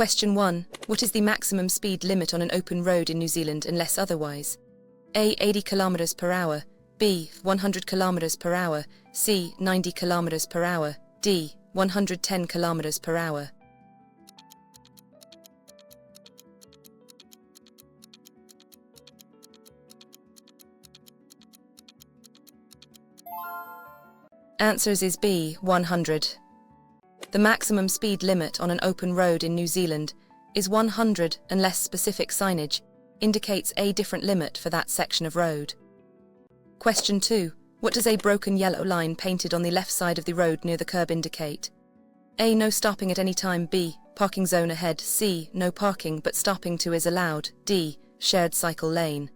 Question 1. What is the maximum speed limit on an open road in New Zealand unless otherwise? A. 80 km per hour. B. 100 km per hour. C. 90 km per hour. D. 110 km per hour. Answers is B. 100. The maximum speed limit on an open road in New Zealand is 100 unless specific signage indicates a different limit for that section of road. Question 2. What does a broken yellow line painted on the left side of the road near the curb indicate? A. No stopping at any time. B. Parking zone ahead. C. No parking but stopping to is allowed. D. Shared cycle lane.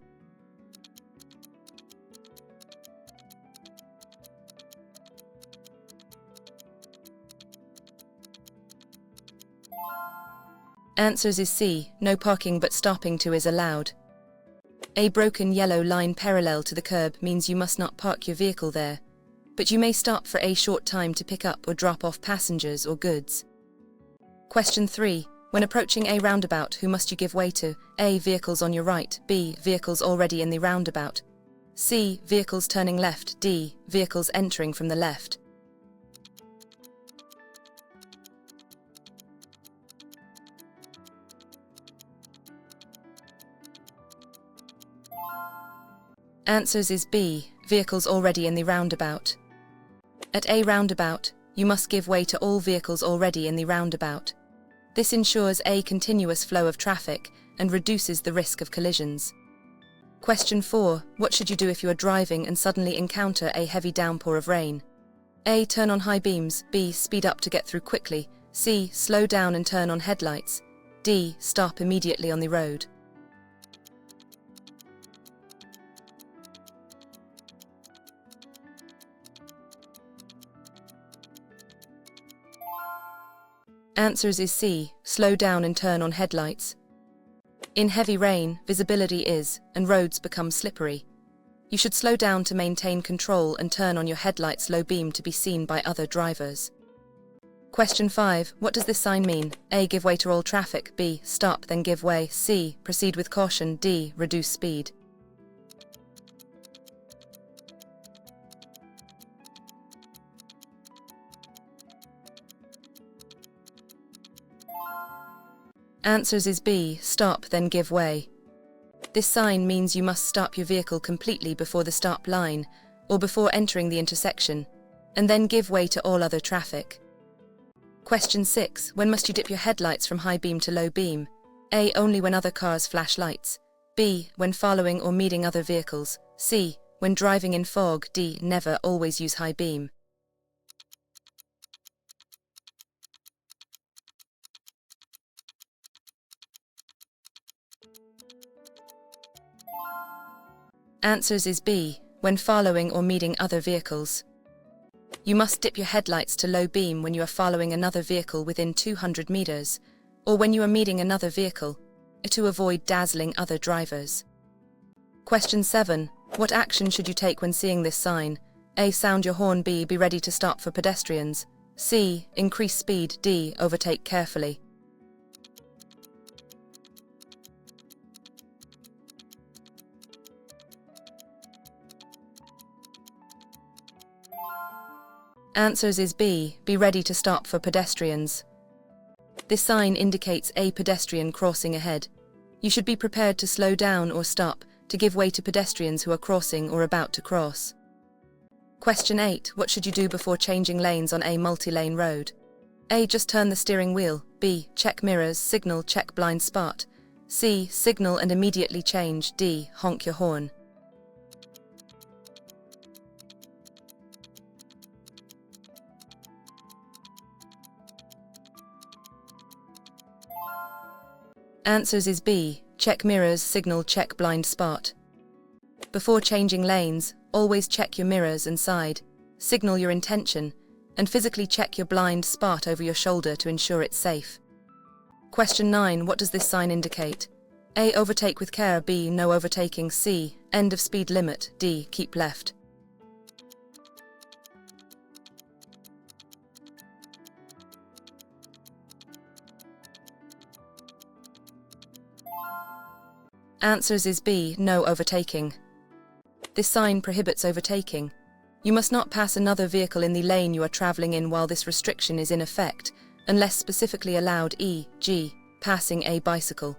Answers is C. No parking but stopping to is allowed. A broken yellow line parallel to the curb means you must not park your vehicle there, but you may stop for a short time to pick up or drop off passengers or goods. Question 3. When approaching a roundabout, who must you give way to? A. Vehicles on your right. B. Vehicles already in the roundabout. C. Vehicles turning left. D. Vehicles entering from the left. Answers is B. Vehicles already in the roundabout. At a roundabout, you must give way to all vehicles already in the roundabout. This ensures a continuous flow of traffic and reduces the risk of collisions. Question 4. What should you do if you are driving and suddenly encounter a heavy downpour of rain? A. Turn on high beams. B. Speed up to get through quickly. C. Slow down and turn on headlights. D. Stop immediately on the road. Answers is C. Slow down and turn on headlights. In heavy rain, visibility is, and roads become slippery. You should slow down to maintain control and turn on your headlights low beam to be seen by other drivers. Question 5. What does this sign mean? A. Give way to all traffic. B. Stop then give way. C. Proceed with caution. D. Reduce speed. Answers is B. Stop then give way. This sign means you must stop your vehicle completely before the stop line or before entering the intersection, and then give way to all other traffic. Question 6. When must you dip your headlights from high beam to low beam? A. Only when other cars flash lights. B. When following or meeting other vehicles. C. When driving in fog. D. Never always use high beam. Answers is B. When following or meeting other vehicles. You must dip your headlights to low beam when you are following another vehicle within 200 meters, or when you are meeting another vehicle, to avoid dazzling other drivers. Question 7. What action should you take when seeing this sign? A. Sound your horn. B. Be ready to stop for pedestrians. C. Increase speed. D. Overtake carefully. Answers is B. Be ready to stop for pedestrians. This sign indicates a pedestrian crossing ahead. You should be prepared to slow down or stop to give way to pedestrians who are crossing or about to cross. Question 8. What should you do before changing lanes on a multi-lane road? A. Just turn the steering wheel. B. Check mirrors, signal, check blind spot. C. Signal and immediately change. D. Honk your horn. Answers is B. Check mirrors, signal, check blind spot. Before changing lanes, always check your mirrors and side, signal your intention, and physically check your blind spot over your shoulder to ensure it's safe. Question 9. What does this sign indicate? A. Overtake with care. B. No overtaking. C. End of speed limit. D. Keep left. Answers is B, no overtaking. This sign prohibits overtaking. You must not pass another vehicle in the lane you are traveling in while this restriction is in effect, unless specifically allowed, e.g., passing a bicycle.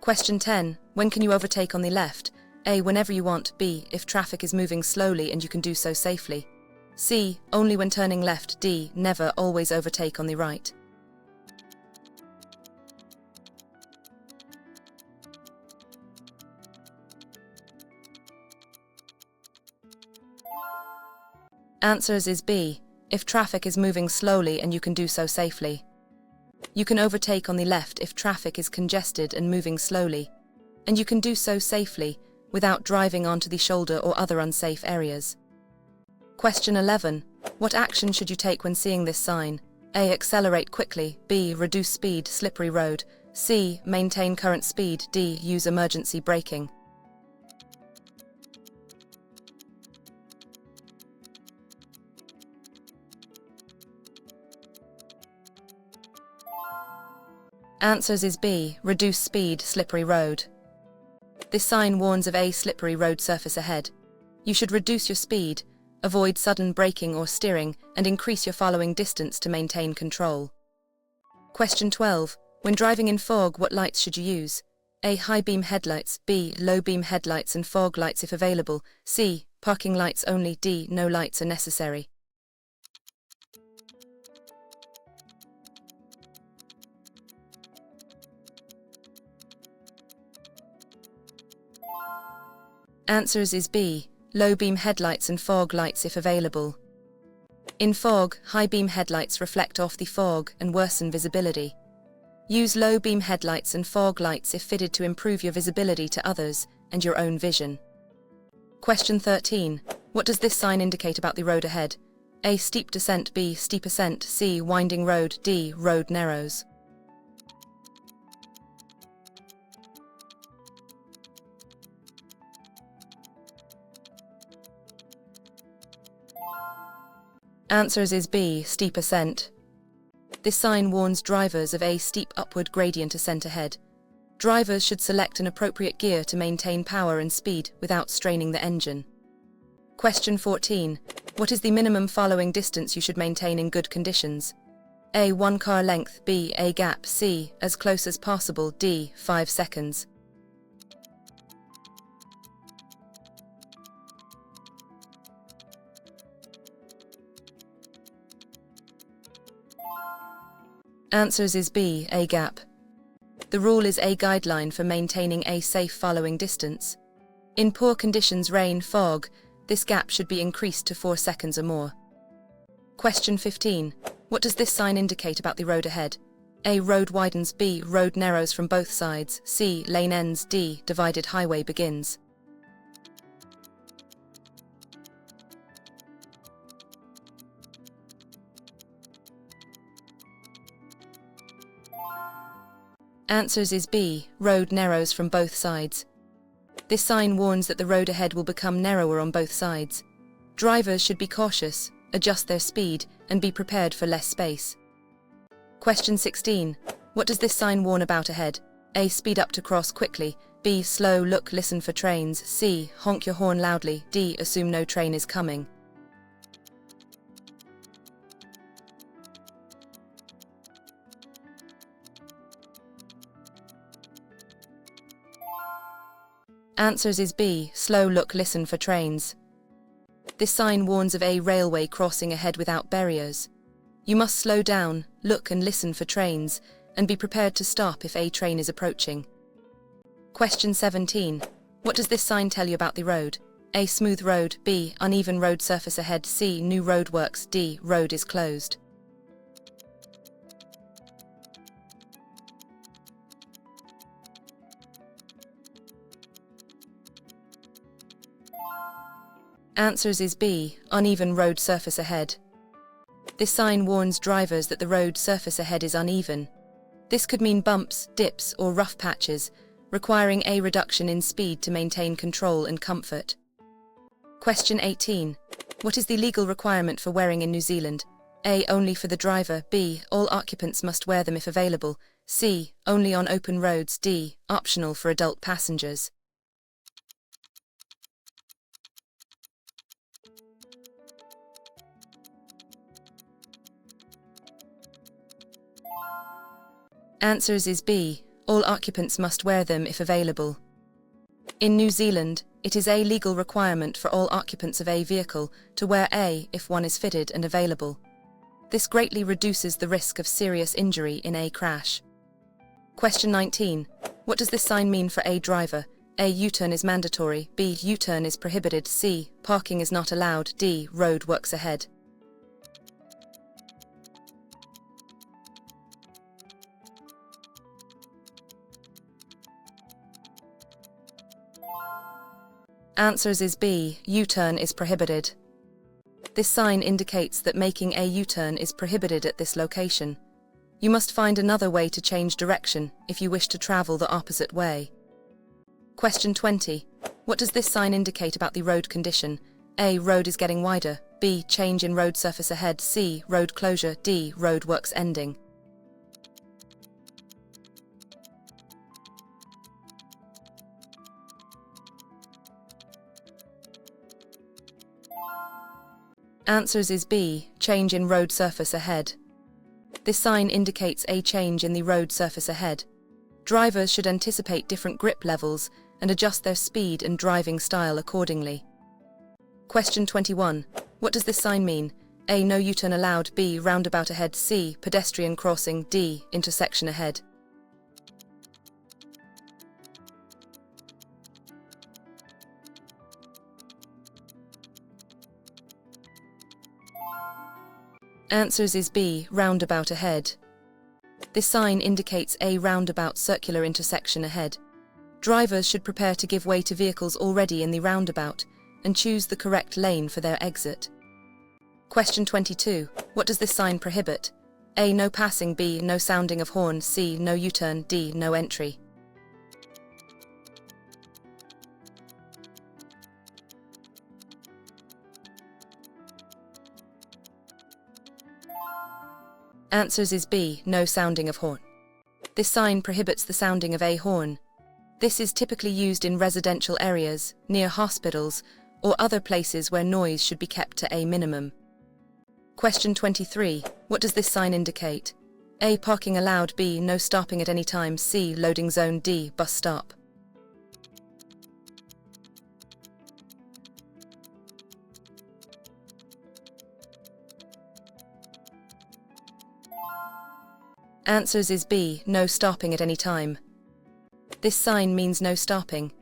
Question 10. When can you overtake on the left? A. Whenever you want. B. If traffic is moving slowly and you can do so safely. C. Only when turning left. D. Never, always overtake on the right. Answers is B. If traffic is moving slowly and you can do so safely. You can overtake on the left if traffic is congested and moving slowly, and you can do so safely without driving onto the shoulder or other unsafe areas. Question 11. What action should you take when seeing this sign? A. Accelerate quickly. B. Reduce speed, slippery road. C. Maintain current speed. D. Use emergency braking. Answers is B. Reduce speed, slippery road. This sign warns of a slippery road surface ahead. You should reduce your speed, avoid sudden braking or steering, and increase your following distance to maintain control. Question 12. When driving in fog, what lights should you use? A. High beam headlights. B. Low beam headlights and fog lights if available. C. Parking lights only. D. No lights are necessary. Answers is B. Low beam headlights and fog lights if available. In fog, high beam headlights reflect off the fog and worsen visibility. Use low beam headlights and fog lights if fitted to improve your visibility to others and your own vision. Question 13. What does this sign indicate about the road ahead? A. Steep descent. B. Steep ascent. C. Winding road. D. Road narrows. Answers is B. Steep ascent. This sign warns drivers of a steep upward gradient ascent ahead. Drivers should select an appropriate gear to maintain power and speed without straining the engine. Question 14. What is the minimum following distance you should maintain in good conditions? A. 1 car length. B. A gap. C. As close as possible. D. 5 seconds. Answers is B. A gap. The rule is a guideline for maintaining a safe following distance. In poor conditions, rain, fog, this gap should be increased to 4 seconds or more. Question 15. What does this sign indicate about the road ahead? A. Road widens. B. Road narrows from both sides. C. Lane ends. D. Divided highway begins. Answers is B. Road narrows from both sides. This sign warns that the road ahead will become narrower on both sides. Drivers should be cautious, adjust their speed, and be prepared for less space. Question 16. What does this sign warn about ahead? A. Speed up to cross quickly. B. Slow, look, listen for trains. C. Honk your horn loudly. D. Assume no train is coming. Answers is B. Slow, look, listen for trains. This sign warns of a railway crossing ahead without barriers. You must slow down, look and listen for trains, and be prepared to stop if a train is approaching. Question 17. What does this sign tell you about the road? A. Smooth road. B. Uneven road surface ahead. C. New roadworks. D. Road is closed. Answers is B. Uneven road surface ahead. This sign warns drivers that the road surface ahead is uneven. This could mean bumps, dips, or rough patches, requiring a reduction in speed to maintain control and comfort. Question 18. What is the legal requirement for wearing in New Zealand? A. Only for the driver. B. All occupants must wear them if available. C. Only on open roads. D. Optional for adult passengers. Answers is B. All occupants must wear them if available. In New Zealand, it is a legal requirement for all occupants of a vehicle to wear A if one is fitted and available. This greatly reduces the risk of serious injury in a crash. Question 19. What does this sign mean for a driver? A. U-turn is mandatory. B. U-turn is prohibited. C. Parking is not allowed. D. Road works ahead. Answers is B. U-turn is prohibited. This sign indicates that making a U-turn is prohibited at this location. You must find another way to change direction if you wish to travel the opposite way. Question 20. What does this sign indicate about the road condition? A. Road is getting wider. B. Change in road surface ahead. C. Road closure. D. Road works ending. Answers is B. Change in road surface ahead. This sign indicates a change in the road surface ahead. Drivers should anticipate different grip levels and adjust their speed and driving style accordingly. Question 21. What does this sign mean? A. No U-turn allowed. B. Roundabout ahead. C. Pedestrian crossing. D. Intersection ahead. Answers is B. Roundabout ahead. This sign indicates a roundabout circular intersection ahead. Drivers should prepare to give way to vehicles already in the roundabout and choose the correct lane for their exit. Question 22. What does this sign prohibit? A. No passing. B. No sounding of horn. C. No U-turn. D. No entry. Answers is B. No sounding of horn. This sign prohibits the sounding of a horn. This is typically used in residential areas, near hospitals, or other places where noise should be kept to a minimum. Question 23. What does this sign indicate? A. Parking allowed. B. No stopping at any time. C. Loading zone. D. Bus stop. Answers is B. No stopping at any time. This sign means no stopping.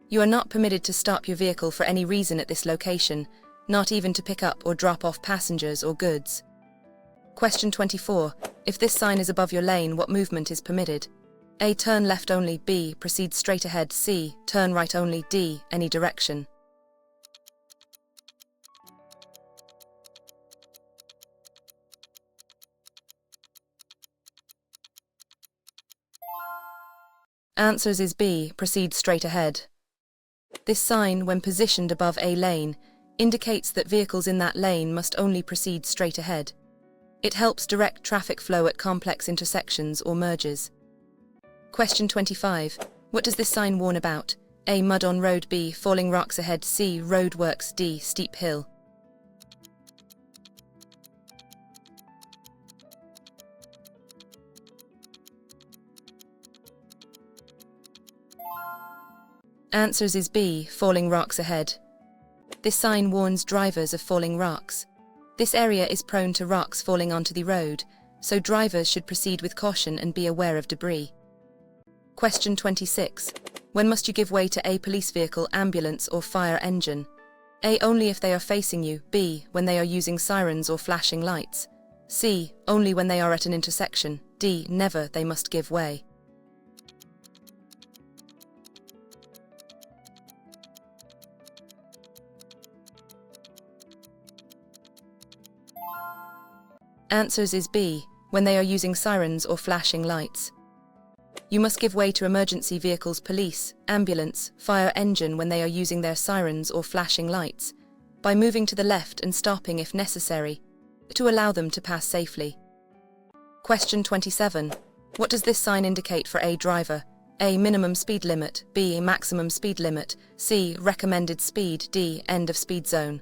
You are not permitted to stop your vehicle for any reason at this location, not even to pick up or drop off passengers or goods. Question 24. If this sign is above your lane, what movement is permitted? A. Turn left only. B. Proceed straight ahead. C. Turn right only. D. Any direction. Answers is B. Proceed straight ahead. This sign, when positioned above a lane, indicates that vehicles in that lane must only proceed straight ahead. It helps direct traffic flow at complex intersections or merges. Question 25. What does this sign warn about? A. Mud on road. B. Falling rocks ahead. C. Road works. D. Steep hill. Answers is B. Falling rocks ahead. This sign warns drivers of falling rocks. This area is prone to rocks falling onto the road, so drivers should proceed with caution and be aware of debris. Question 26. When must you give way to a police vehicle, ambulance, or fire engine? A. Only if they are facing you. B. When they are using sirens or flashing lights. C. Only when they are at an intersection. D. Never, they must give way. Answers is B. When they are using sirens or flashing lights. You must give way to emergency vehicles, police, ambulance, fire engine when they are using their sirens or flashing lights, by moving to the left and stopping if necessary. to allow them to pass safely. Question 27. What does this sign indicate for A driver? A. Minimum speed limit. B. Maximum speed limit. C. Recommended speed. D. End of speed zone.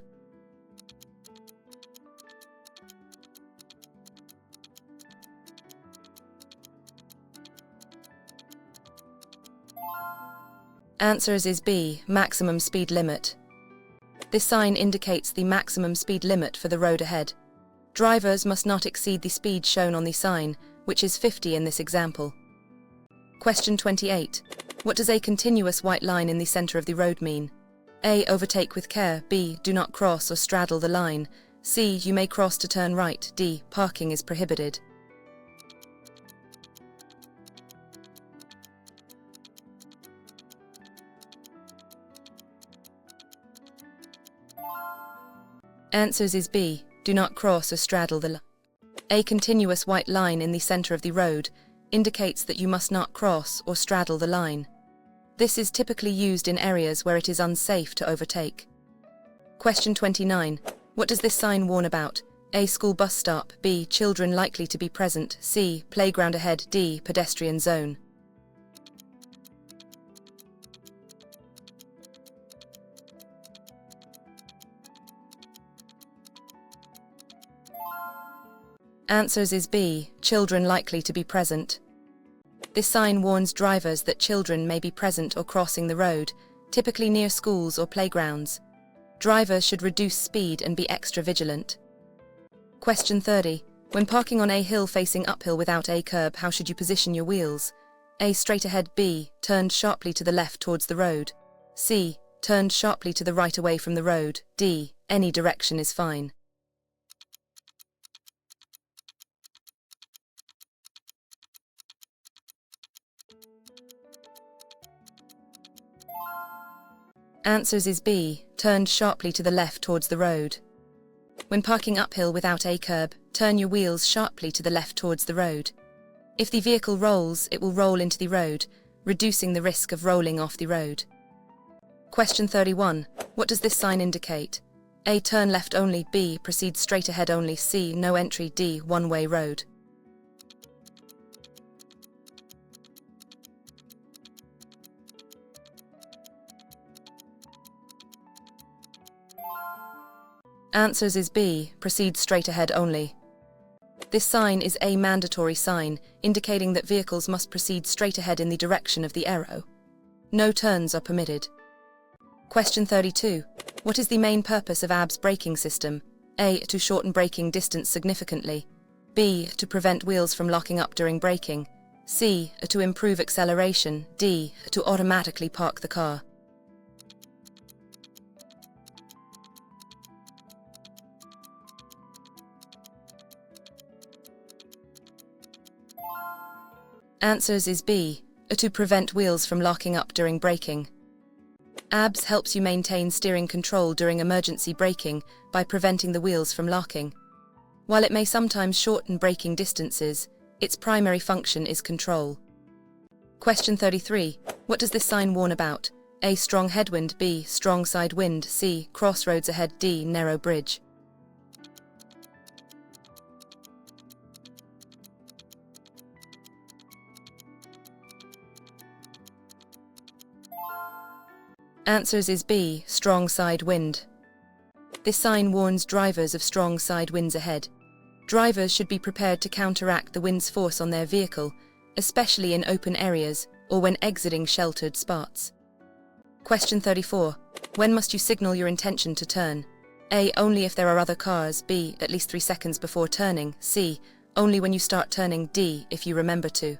Answers is B. Maximum speed limit. This sign indicates the maximum speed limit for the road ahead. Drivers must not exceed the speed shown on the sign, which is 50 in this example. Question 28. What does a continuous white line in the center of the road mean? A. Overtake with care. B. Do not cross or straddle the line. C. You may cross to turn right. D. Parking is prohibited. Answers is B. Do not cross or straddle the line. A continuous white line in the center of the road indicates that you must not cross or straddle the line. This is typically used in areas where it is unsafe to overtake. Question 29. What does this sign warn about? A. School bus stop. B. Children likely to be present. C. Playground ahead. D. Pedestrian zone. Answers is B. Children likely to be present. This sign warns drivers that children may be present or crossing the road, typically near schools or playgrounds. Drivers should reduce speed and be extra vigilant. Question 30. When parking on a hill facing uphill without a curb, how should you position your wheels? A. Straight ahead. B. Turned sharply to the left towards the road. C. Turned sharply to the right away from the road. D. Any direction is fine. Answers is B. Turned sharply to the left towards the road. When parking uphill without a curb, turn your wheels sharply to the left towards the road. If the vehicle rolls, it will roll into the road, reducing the risk of rolling off the road. Question 31. What does this sign indicate? A. Turn left only. B. Proceed straight ahead only. C. No entry. D. One-way road. Answers is B. Proceed straight ahead only. This sign is a mandatory sign, indicating that vehicles must proceed straight ahead in the direction of the arrow. No turns are permitted. Question 32. What is the main purpose of ABS braking system? A. To shorten braking distance significantly. B. To prevent wheels from locking up during braking. C. To improve acceleration. D. To automatically park the car. Answers is B. To prevent wheels from locking up during braking. ABS helps you maintain steering control during emergency braking by preventing the wheels from locking. While it may sometimes shorten braking distances, its primary function is control. Question 33. What does this sign warn about? A. Strong headwind. B. Strong side wind. C. Crossroads ahead. D. Narrow bridge. Answers is B. Strong side wind. This sign warns drivers of strong side winds ahead. Drivers should be prepared to counteract the wind's force on their vehicle, especially in open areas or when exiting sheltered spots. Question 34. When must you signal your intention to turn? A. Only if there are other cars. B. At least 3 seconds before turning. C. Only when you start turning. D. If you remember to.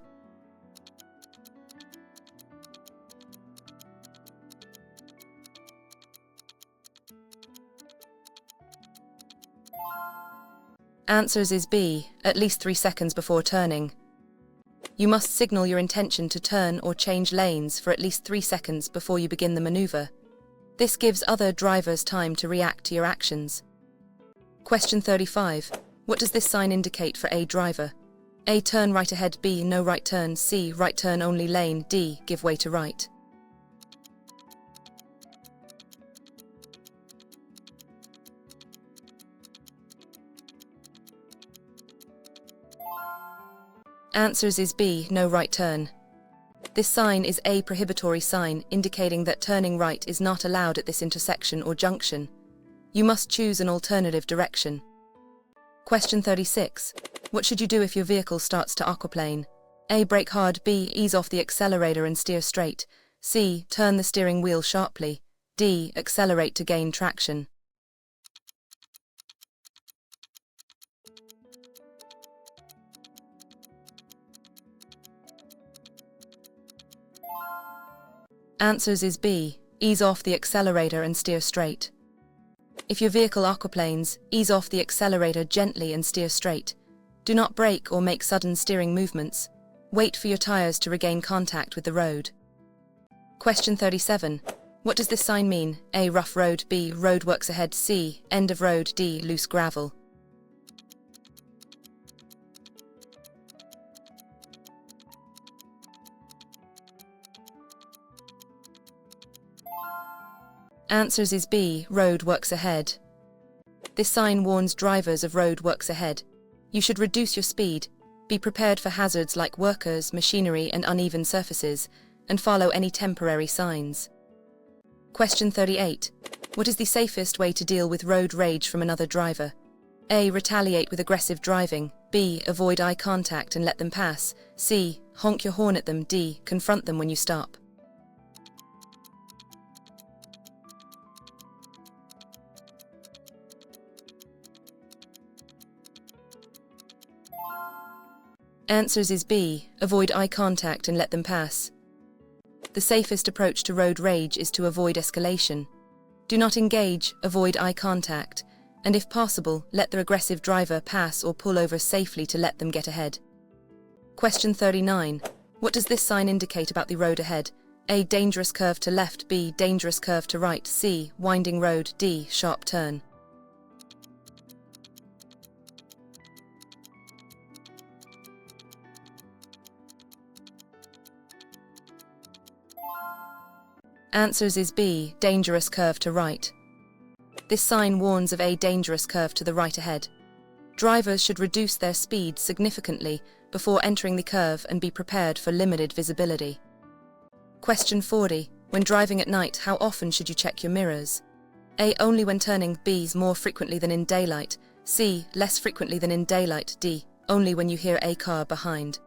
Answers is B. At least 3 seconds before turning. You must signal your intention to turn or change lanes for at least 3 seconds before you begin the maneuver. This gives other drivers time to react to your actions. Question 35. What does this sign indicate for a driver? A. Turn right ahead. B. No right turn. C. Right turn only lane. D. Give way to right. Answers is B, no right turn. This sign is a prohibitory sign indicating that turning right is not allowed at this intersection or junction. You must choose an alternative direction. Question 36. What should you do if your vehicle starts to aquaplane? A. Brake hard. B. Ease off the accelerator and steer straight. C. Turn the steering wheel sharply. D. Accelerate to gain traction. Answers is B. Ease off the accelerator and steer straight. If your vehicle aquaplanes, ease off the accelerator gently and steer straight. Do not brake or make sudden steering movements. Wait for your tires to regain contact with the road. Question 37. What does this sign mean? A. Rough road. B. Road works ahead. C. End of road. D. Loose gravel. Answers is B. Road works ahead. This sign warns drivers of road works ahead. You should reduce your speed, be prepared for hazards like workers, machinery and uneven surfaces, and follow any temporary signs. Question 38. What is the safest way to deal with road rage from another driver? A. Retaliate with aggressive driving. B. Avoid eye contact and let them pass. C. Honk your horn at them. D. Confront them when you stop. Answers is B. Avoid eye contact and let them pass. The safest approach to road rage is to avoid escalation. Do not engage, avoid eye contact, and if possible, let the aggressive driver pass or pull over safely to let them get ahead. Question 39. What does this sign indicate about the road ahead? A. Dangerous curve to left. B. Dangerous curve to right. C. Winding road. D. Sharp turn. Answers is B. Dangerous curve to right. This sign warns of a dangerous curve to the right ahead. Drivers should reduce their speed significantly before entering the curve and be prepared for limited visibility. Question 40. When driving at night, how often should you check your mirrors? A. Only when turning. B. More frequently than in daylight. C. Less frequently than in daylight. D. Only when you hear a car behind.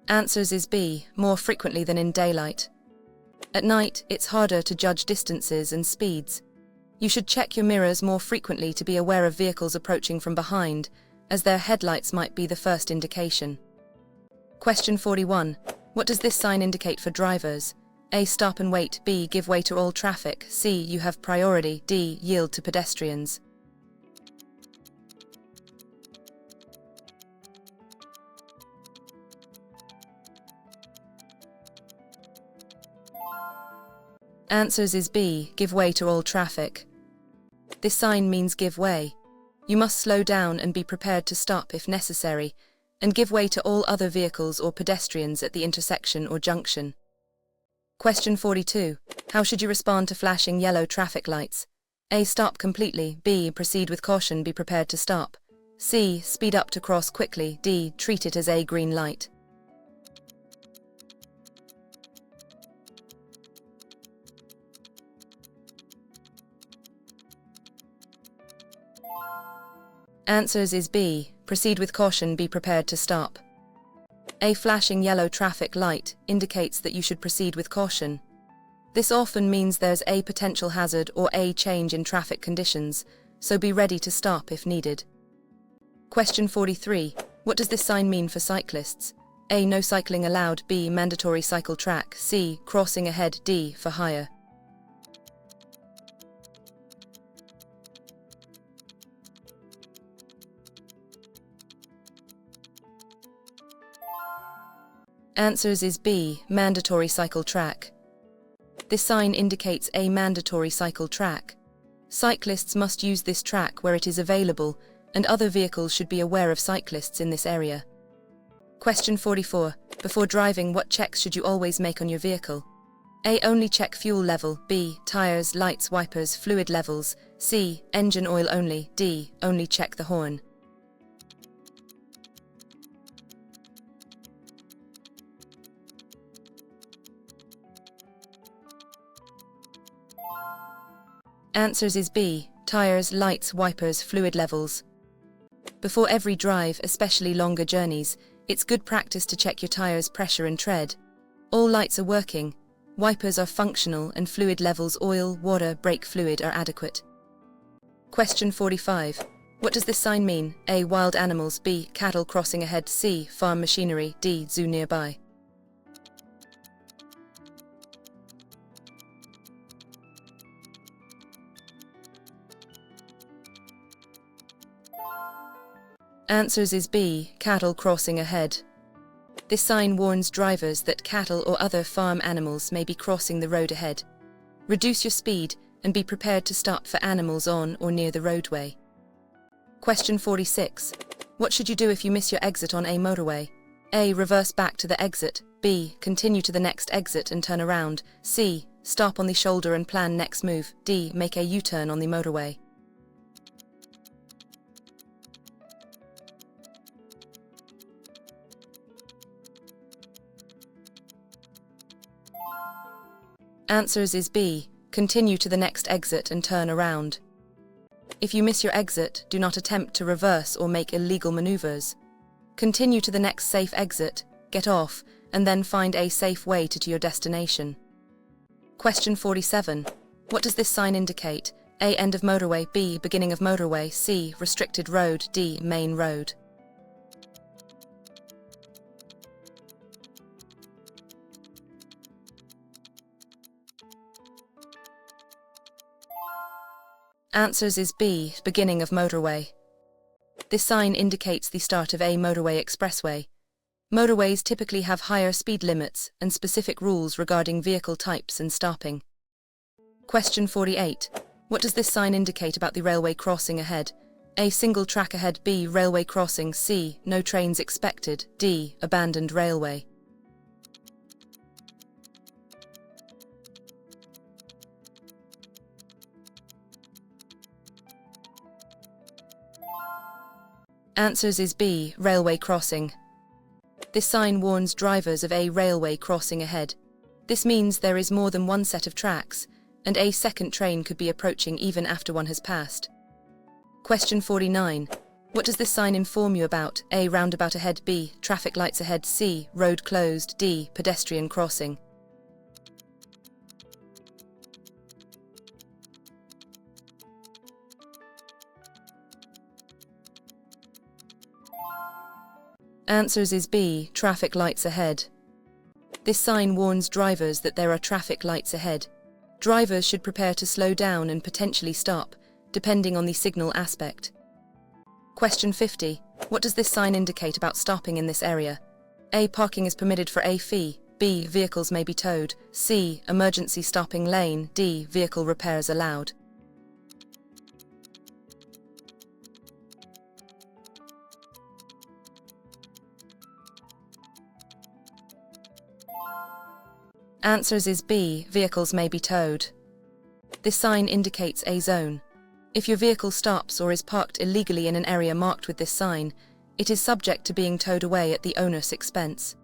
Answers is B. More frequently than in daylight. At night, it's harder to judge distances and speeds. You should check your mirrors more frequently to be aware of vehicles approaching from behind, as their headlights might be the first indication. Question 41. What does this sign indicate for drivers? A. Stop and wait. B. Give way to all traffic. C. You have priority. D. Yield to pedestrians. Answers is B. Give way to all traffic. This sign means give way. You must slow down and be prepared to stop if necessary, and give way to all other vehicles or pedestrians at the intersection or junction. Question 42. How should you respond to flashing yellow traffic lights? A. Stop completely. B. Proceed with caution. Be prepared to stop. C. Speed up to cross quickly. D. Treat it as a green light. Answers is B. Proceed with caution. Be prepared to stop. A flashing yellow traffic light indicates that you should proceed with caution. This often means there's a potential hazard or a change in traffic conditions, so be ready to stop if needed. Question 43. What does this sign mean for cyclists? A. No cycling allowed. B. Mandatory cycle track. C. Crossing ahead. D. For hire. Answers is B. Mandatory cycle track. This sign indicates a mandatory cycle track. Cyclists must use this track where it is available, and other vehicles should be aware of cyclists in this area. Question 44. Before driving, what checks should you always make on your vehicle? A. Only check fuel level. B. Tires, lights, wipers, fluid levels. C. Engine oil only. D. Only check the horn. Answers is B. Tires, lights, wipers, fluid levels. Before every drive, especially longer journeys, it's good practice to check your tires' pressure and tread. All lights are working, wipers are functional, and fluid levels oil, water, brake fluid are adequate. Question 45. What does this sign mean? A. Wild animals. B. Cattle crossing ahead. C. Farm machinery. D. Zoo nearby. Answers is B. Cattle crossing ahead. This sign warns drivers that cattle or other farm animals may be crossing the road ahead. Reduce your speed and be prepared to stop for animals on or near the roadway. Question 46. What should you do if you miss your exit on a motorway? A. Reverse back to the exit. B. Continue to the next exit and turn around. C. Stop on the shoulder and plan next move. D. Make a U-turn on the motorway. Answers is B. Continue to the next exit and turn around. If you miss your exit, do not attempt to reverse or make illegal maneuvers. Continue to the next safe exit, get off, and then find a safe way to your destination. Question 47. What does this sign indicate? A. End of motorway. B. Beginning of motorway. C. Restricted road. D. Main road. Answers is B. Beginning of motorway. This sign indicates the start of a motorway expressway. Motorways typically have higher speed limits and specific rules regarding vehicle types and stopping. Question 48. What does this sign indicate about the railway crossing ahead? A. Single track ahead. B. Railway crossing. C. No trains expected. D. Abandoned railway. Answers is B. Railway crossing. This sign warns drivers of a railway crossing ahead. This means there is more than one set of tracks, and a second train could be approaching even after one has passed. Question 49. What does this sign inform you about? A. Roundabout ahead. B. Traffic lights ahead. C. Road closed. D. Pedestrian crossing. Answers is B. Traffic lights ahead. This sign warns drivers that there are traffic lights ahead. Drivers should prepare to slow down and potentially stop, depending on the signal aspect. Question 50. What does this sign indicate about stopping in this area? A. Parking is permitted for a fee. B. Vehicles may be towed. C. Emergency stopping lane. D. Vehicle repairs allowed. Answers is B. Vehicles may be towed. This sign indicates a zone. If your vehicle stops or is parked illegally in an area marked with this sign, it is subject to being towed away at the owner's expense.